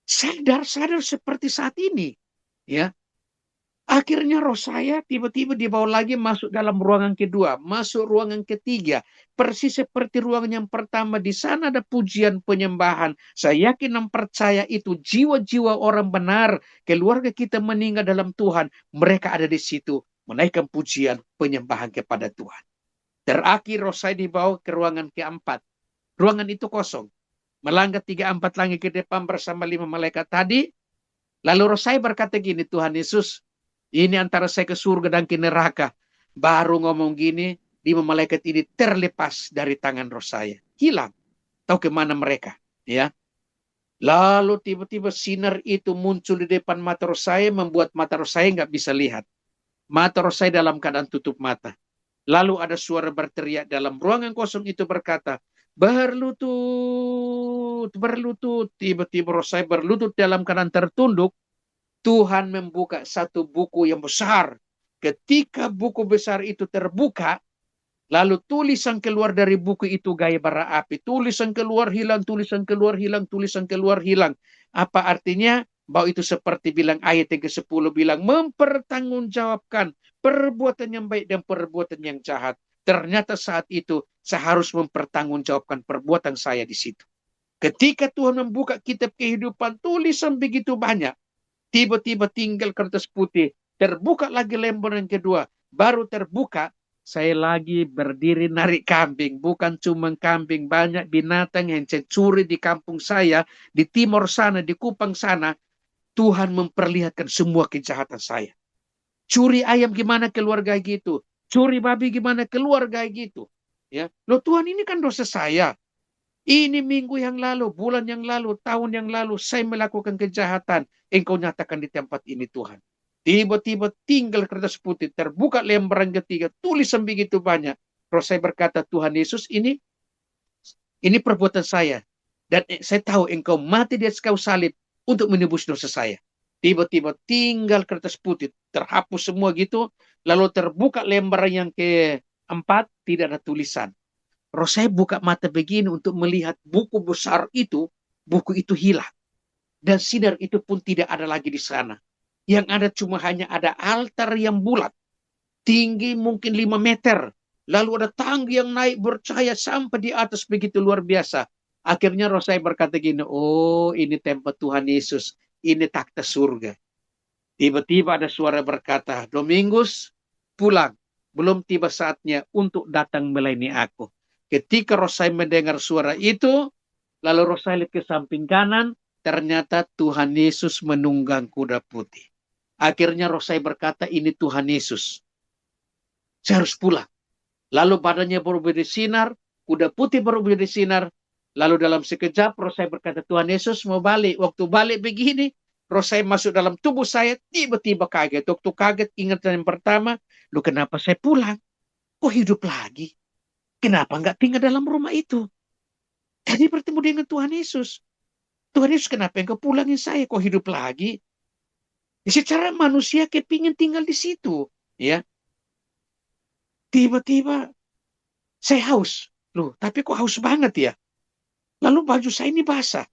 Sadar seperti saat ini, ya. Akhirnya roh saya tiba-tiba dibawa lagi masuk dalam ruangan kedua, masuk ruangan ketiga, persis seperti ruangan yang pertama. Di sana ada pujian penyembahan. Saya yakin dan percaya itu jiwa-jiwa orang benar, keluarga kita meninggal dalam Tuhan, mereka ada di situ menaikkan pujian penyembahan kepada Tuhan. Terakhir roh saya dibawa ke ruangan keempat. Ruangan itu kosong. Melangkah 3-4 langkah ke depan bersama 5 malaikat tadi. Lalu roh saya berkata gini, Tuhan Yesus, ini antara saya ke surga dan ke neraka. Baru ngomong gini, 5 malaikat ini terlepas dari tangan roh saya. Hilang. Tahu kemana mereka? Ya. Lalu tiba-tiba sinar itu muncul di depan mata roh saya, membuat mata roh saya nggak bisa lihat. Mata roh saya dalam keadaan tutup mata. Lalu ada suara berteriak dalam ruangan kosong itu berkata, berlutut. Tiba-tiba roh saya berlutut dalam keadaan tertunduk. Tuhan membuka satu buku yang besar. Ketika buku besar itu terbuka, lalu tulisan keluar dari buku itu gaya bara api. Tulisan keluar hilang, tulisan keluar hilang, tulisan keluar hilang. Apa artinya? Bahwa itu seperti bilang ayat yang ke-10 bilang, mempertanggungjawabkan perbuatan yang baik dan perbuatan yang jahat. Ternyata saat itu saya harus mempertanggungjawabkan perbuatan saya di situ. Ketika Tuhan membuka kitab kehidupan, tulisan begitu banyak. Tiba-tiba tinggal kertas putih. Terbuka lagi lembar yang kedua. Baru terbuka, saya lagi berdiri narik kambing. Bukan cuma kambing, banyak binatang yang saya curi di kampung saya, di timur sana, di Kupang sana. Tuhan memperlihatkan semua kejahatan saya. Curi ayam gimana keluarga gitu. Curi babi gimana keluarga gitu. Ya, loh Tuhan ini kan dosa saya. Ini minggu yang lalu, bulan yang lalu, tahun yang lalu, saya melakukan kejahatan. Engkau nyatakan di tempat ini Tuhan. Tiba-tiba tinggal kertas putih, terbuka lembaran ketiga, tulisan begitu banyak. Terus saya berkata, Tuhan Yesus, ini perbuatan saya. Dan saya tahu engkau mati di atas kayu salib untuk menebus dosa saya. Tiba-tiba tinggal kertas putih, terhapus semua gitu. Lalu terbuka lembaran yang keempat, tidak ada tulisan. Terus saya buka mata begini untuk melihat buku besar itu, buku itu hilang. Dan sinar itu pun tidak ada lagi di sana. Yang ada cuma hanya ada altar yang bulat. Tinggi mungkin 5 meter. Lalu ada tangga yang naik bercahaya sampai di atas begitu luar biasa. Akhirnya roh saya berkata gini, oh ini tempat Tuhan Yesus. Ini takhta surga. Tiba-tiba ada suara berkata, Domingus pulang. Belum tiba saatnya untuk datang melayani aku. Ketika roh saya mendengar suara itu, lalu roh saya lihat ke samping kanan, ternyata Tuhan Yesus menunggang kuda putih. Akhirnya roh saya berkata, ini Tuhan Yesus. Saya harus pulang. Lalu badannya berubah bersinar, kuda putih berubah bersinar. Lalu dalam sekejap roh saya berkata, Tuhan Yesus mau balik. Waktu balik begini, roh saya masuk dalam tubuh saya, tiba-tiba kaget. Waktu kaget, ingat yang pertama, lu kenapa saya pulang? Kok hidup lagi? Kenapa nggak tinggal dalam rumah itu? Tadi bertemu dengan Tuhan Yesus. Tuhan Yesus, kenapa engkau pulangin saya? Kok hidup lagi? Secara manusia kepingin tinggal di situ. Ya, tiba-tiba saya haus. Loh, tapi kok haus banget ya? Lalu baju saya ini basah.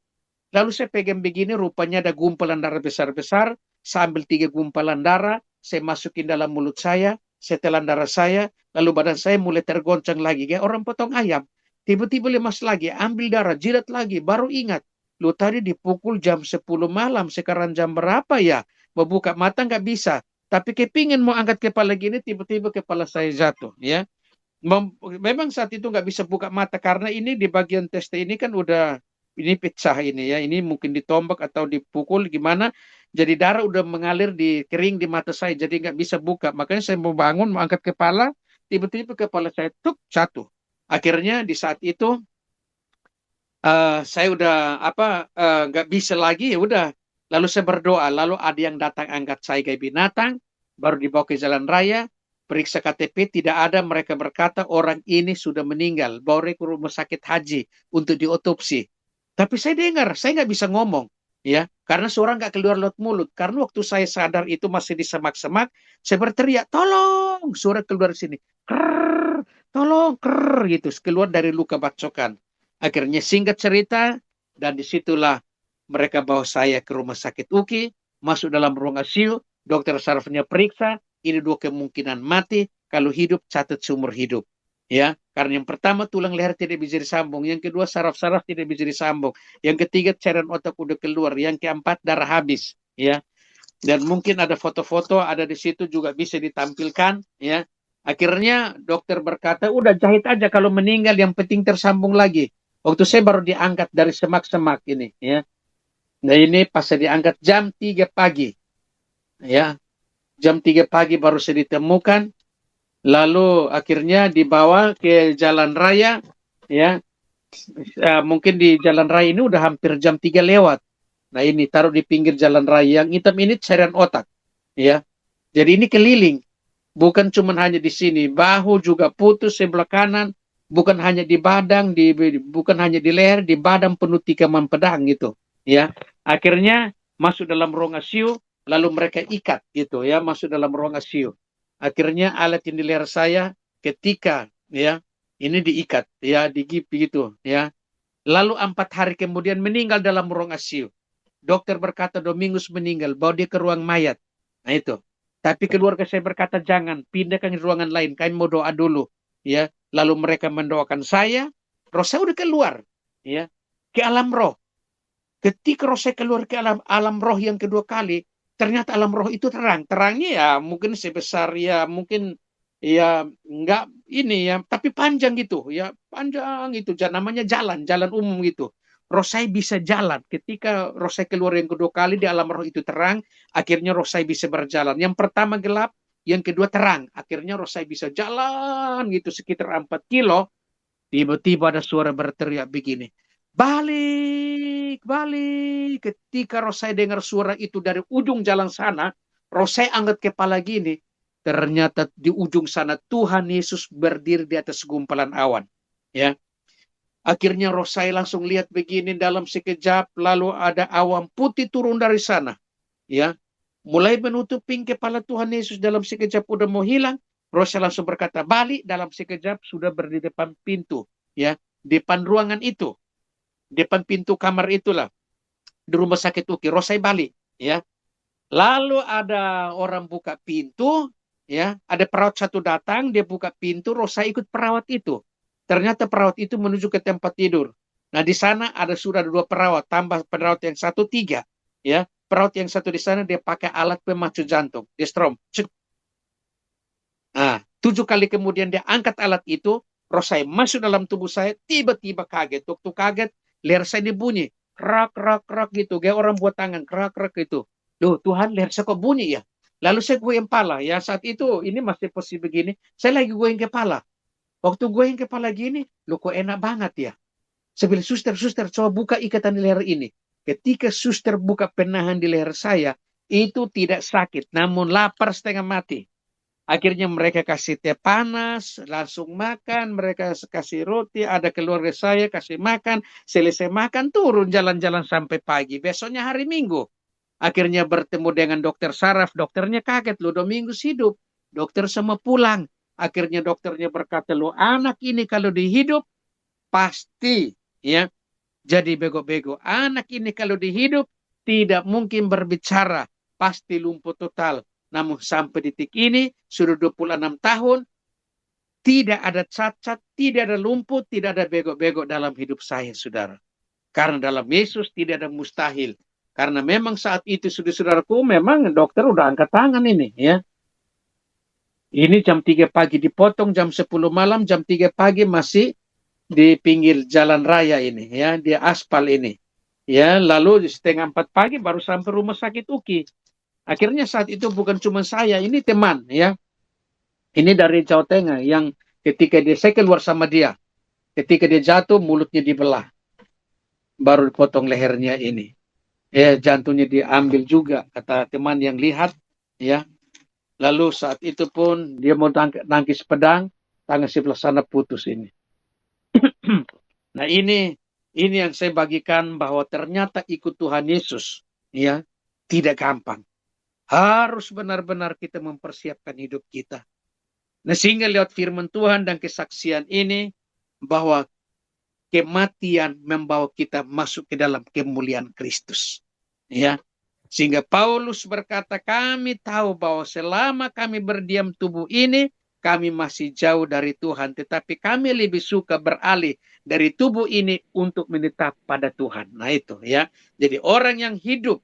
Lalu saya pegang begini, rupanya ada gumpalan darah besar-besar. Saya ambil 3 gumpalan darah, saya masukin dalam mulut saya telan darah saya, lalu badan saya mulai tergoncang lagi. Kayak orang potong ayam. Tiba-tiba lemas lagi, ambil darah, jilat lagi, baru ingat. Lu tadi dipukul jam 10 malam, sekarang jam berapa ya? Mau buka mata nggak bisa. Tapi kepingin mau angkat kepala gini, tiba-tiba kepala saya jatuh. Ya, memang saat itu nggak bisa buka mata karena ini di bagian teste ini kan udah ini pecah ini ya, ini mungkin ditombak atau dipukul gimana, jadi darah udah mengalir di kering di mata saya, jadi nggak bisa buka. Makanya saya mau bangun, mau angkat kepala, tiba-tiba kepala saya tuk jatuh. Akhirnya di saat itu saya udah nggak bisa lagi, ya udah. Lalu saya berdoa, lalu ada yang datang angkat saya kayak binatang, baru dibawa ke jalan raya, periksa KTP tidak ada, mereka berkata orang ini sudah meninggal, bawa ke rumah sakit haji untuk diotopsi. Tapi saya dengar, saya nggak bisa ngomong, ya, karena suara nggak keluar lewat mulut. Karena waktu saya sadar itu masih di semak-semak, saya berteriak, tolong, suara keluar sini, krrr, tolong, krrr, gitu, keluar dari luka bacokan. Akhirnya singkat cerita, dan disitulah mereka bawa saya ke rumah sakit UKI, masuk dalam ruang ICU, dokter sarafnya periksa, ini 2 kemungkinan mati, kalau hidup catat seumur hidup. Ya, karena yang pertama tulang leher tidak bisa disambung, yang kedua saraf-saraf tidak bisa disambung, yang ketiga cairan otak udah keluar, yang keempat darah habis. Ya, dan mungkin ada foto-foto ada di situ juga bisa ditampilkan. Ya, akhirnya dokter berkata, udah jahit aja kalau meninggal, yang penting tersambung lagi. Waktu saya baru diangkat dari semak-semak ini, ya. Nah ini pas saya diangkat jam 3 pagi, ya. Jam 3 pagi baru saya ditemukan, lalu akhirnya dibawa ke jalan raya, ya. Mungkin di jalan raya ini udah hampir jam 3 lewat. Nah ini taruh di pinggir jalan raya, yang hitam ini cairan otak, ya. Jadi ini keliling, bukan cuma hanya di sini, bahu juga putus sebelah kanan, bukan hanya di badang, bukan hanya di leher, di badan penuh tikaman pedang gitu, ya. Akhirnya masuk dalam ruang ICU, lalu mereka ikat gitu ya, masuk dalam ruang ICU. Akhirnya alat yang di leher saya ketika ya ini diikat ya, digip gitu ya. Lalu 4 hari kemudian meninggal dalam ruang ICU. Dokter berkata Domingus meninggal, bawa dia ke ruang mayat. Nah itu. Tapi keluarga saya berkata jangan, pindahkan ke ruangan lain. Kami mau doa dulu, ya. Lalu mereka mendoakan saya. Roh saya udah keluar, ya, ke alam roh. Ketika roh saya keluar ke alam roh yang kedua kali, ternyata alam roh itu terang. Terangnya ya mungkin sebesar ya mungkin ya enggak ini ya, tapi panjang gitu, ya panjang itu. Namanya jalan umum gitu. Roh saya bisa jalan. Ketika roh saya keluar yang kedua kali di alam roh itu terang, akhirnya roh saya bisa berjalan. Yang pertama gelap, yang kedua terang. Akhirnya roh saya bisa jalan gitu sekitar 4 kilo. Tiba-tiba ada suara berteriak begini. Balik, balik. Ketika roh saya dengar suara itu dari ujung jalan sana, roh saya angkat kepala gini. Ternyata di ujung sana Tuhan Yesus berdiri di atas gumpalan awan. Ya, akhirnya roh saya langsung lihat begini dalam sekejap, lalu ada awan putih turun dari sana. Ya, mulai menutupi kepala Tuhan Yesus dalam sekejap udah mau hilang. Roh saya langsung berkata, balik dalam sekejap sudah berdiri depan pintu. Ya, depan ruangan itu. Depan pintu kamar itulah. Di rumah sakit UKI. Roh saya balik. Ya, lalu ada orang buka pintu. Ya, ada perawat satu datang, dia buka pintu, roh saya ikut perawat itu. Ternyata perawat itu menuju ke tempat tidur. Nah, di sana sudah 2 perawat, tambah perawat yang satu 3. Ya, perawat yang satu di sana dia pakai alat pemacu jantung, dia strom. Nah, 7 kali kemudian dia angkat alat itu, roh saya masuk dalam tubuh saya, tiba-tiba kaget. Waktu kaget, leher saya dibunyi, krak, krak, krak gitu. Kayak orang buat tangan, krak, krak gitu. Loh, Tuhan, leher saya kok bunyi ya? Lalu saya goyang kepala. Ya, saat itu, ini masih posisi begini, saya lagi goyang kepala. Waktu goyang kepala gini, loh kok enak banget ya? Saya bilang, suster, suster, coba buka ikatan di leher ini. Ketika suster buka penahan di leher saya, itu tidak sakit, namun lapar setengah mati. Akhirnya mereka kasih teh panas, langsung makan, mereka kasih roti, ada keluarga saya kasih makan, selesai makan turun jalan-jalan sampai pagi. Besoknya hari Minggu. Akhirnya bertemu dengan dokter saraf, dokternya kaget, lo 2 minggu hidup. Dokter semua pulang. Akhirnya dokternya berkata, lo anak ini kalau dihidup, pasti ya jadi bego-bego. Anak ini kalau dihidup, tidak mungkin berbicara, pasti lumpuh total. Namun sampai detik ini, sudah 26 tahun, tidak ada cacat, tidak ada lumpuh, tidak ada bego-bego dalam hidup saya, saudara. Karena dalam Yesus tidak ada mustahil. Karena memang saat itu, saudara-saudaraku, memang dokter udah angkat tangan ini, ya. Ini jam 3 pagi dipotong, jam 10 malam, jam 3 pagi masih di pinggir jalan raya ini, ya, di aspal ini. Ya, lalu setengah 4 pagi baru sampai rumah sakit UKI. Akhirnya saat itu bukan cuma saya, ini teman, ya. Ini dari Jawa Tengah yang ketika saya keluar sama dia, ketika dia jatuh mulutnya dibelah, baru dipotong lehernya ini. Ya, jantungnya diambil juga kata teman yang lihat, ya. Lalu saat itu pun dia mau nangkis pedang, tangan sebelah sana putus ini. Nah, ini yang saya bagikan bahwa ternyata ikut Tuhan Yesus, ya, tidak gampang. Harus benar-benar kita mempersiapkan hidup kita. Nah, sehingga lewat firman Tuhan dan kesaksian ini, bahwa kematian membawa kita masuk ke dalam kemuliaan Kristus. Ya, sehingga Paulus berkata, kami tahu bahwa selama kami berdiam tubuh ini, kami masih jauh dari Tuhan. Tetapi kami lebih suka beralih dari tubuh ini untuk menetap pada Tuhan. Nah itu ya. Jadi orang yang hidup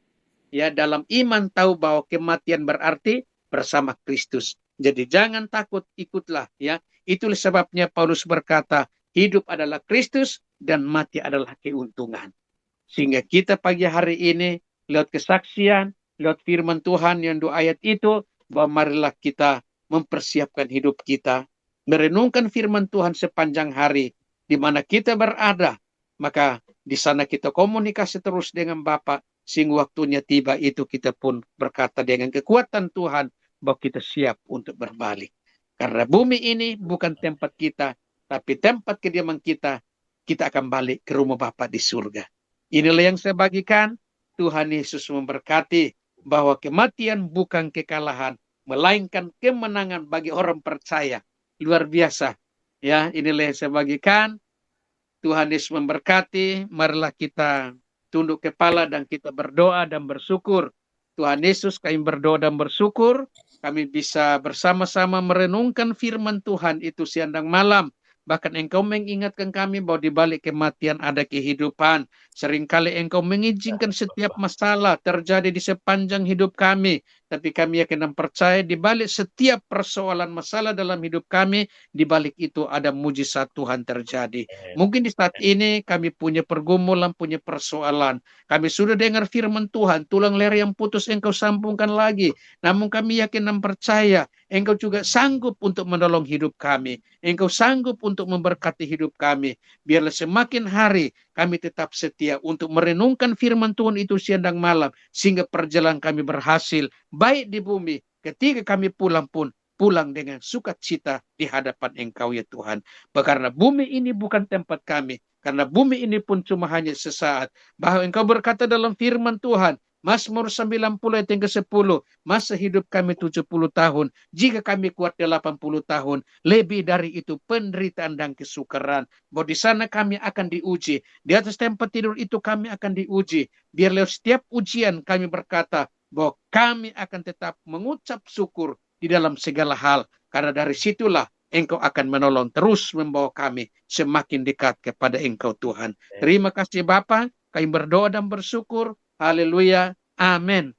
ya dalam iman tahu bahwa kematian berarti bersama Kristus. Jadi jangan takut, ikutlah ya. Itulah sebabnya Paulus berkata, hidup adalah Kristus dan mati adalah keuntungan. Sehingga kita pagi hari ini lewat kesaksian, lewat firman Tuhan yang 2 ayat itu, bahwa marilah kita mempersiapkan hidup kita, merenungkan firman Tuhan sepanjang hari, di mana kita berada, maka di sana kita komunikasi terus dengan Bapa, sehingga waktunya tiba itu kita pun berkata dengan kekuatan Tuhan, bahwa kita siap untuk berbalik. Karena bumi ini bukan tempat kita, Tapi tempat kediaman kita akan balik ke rumah Bapa di surga. Inilah yang saya bagikan. Tuhan Yesus memberkati bahwa kematian bukan kekalahan, melainkan kemenangan bagi orang percaya. Luar biasa. Ya, inilah yang saya bagikan. Tuhan Yesus memberkati. Marilah kita tunduk kepala dan kita berdoa dan bersyukur. Tuhan Yesus, kami berdoa dan bersyukur. Kami bisa bersama-sama merenungkan firman Tuhan itu siang dan malam. Bahkan Engkau mengingatkan kami bahwa di balik kematian ada kehidupan. Seringkali Engkau mengizinkan setiap masalah terjadi di sepanjang hidup kami. Tapi kami yakin dan percaya di balik setiap persoalan masalah dalam hidup kami, di balik itu ada mujizat Tuhan terjadi. Mungkin di saat ini kami punya pergumulan, punya persoalan. Kami sudah dengar firman Tuhan, tulang leher yang putus Engkau sambungkan lagi. Namun kami yakin dan percaya, Engkau juga sanggup untuk menolong hidup kami. Engkau sanggup untuk memberkati hidup kami. Biarlah semakin hari kami tetap setia untuk merenungkan firman Tuhan itu siang dan malam. Sehingga perjalanan kami berhasil, baik di bumi, ketika kami pulang pun, pulang dengan sukacita di hadapan Engkau ya Tuhan. Karena bumi ini bukan tempat kami. Karena bumi ini pun cuma hanya sesaat. Bahwa Engkau berkata dalam firman Tuhan, Mazmur 90 ayat yang ke-10, masa hidup kami 70 tahun, jika kami kuat 80 tahun, lebih dari itu penderitaan dan kesukaran. Bahwa di sana kami akan diuji, di atas tempat tidur itu kami akan diuji. Biarlah setiap ujian kami berkata, bahwa kami akan tetap mengucap syukur di dalam segala hal. Karena dari situlah Engkau akan menolong, terus membawa kami semakin dekat kepada Engkau Tuhan. Terima kasih Bapa, kami berdoa dan bersyukur. Haleluya. Amin.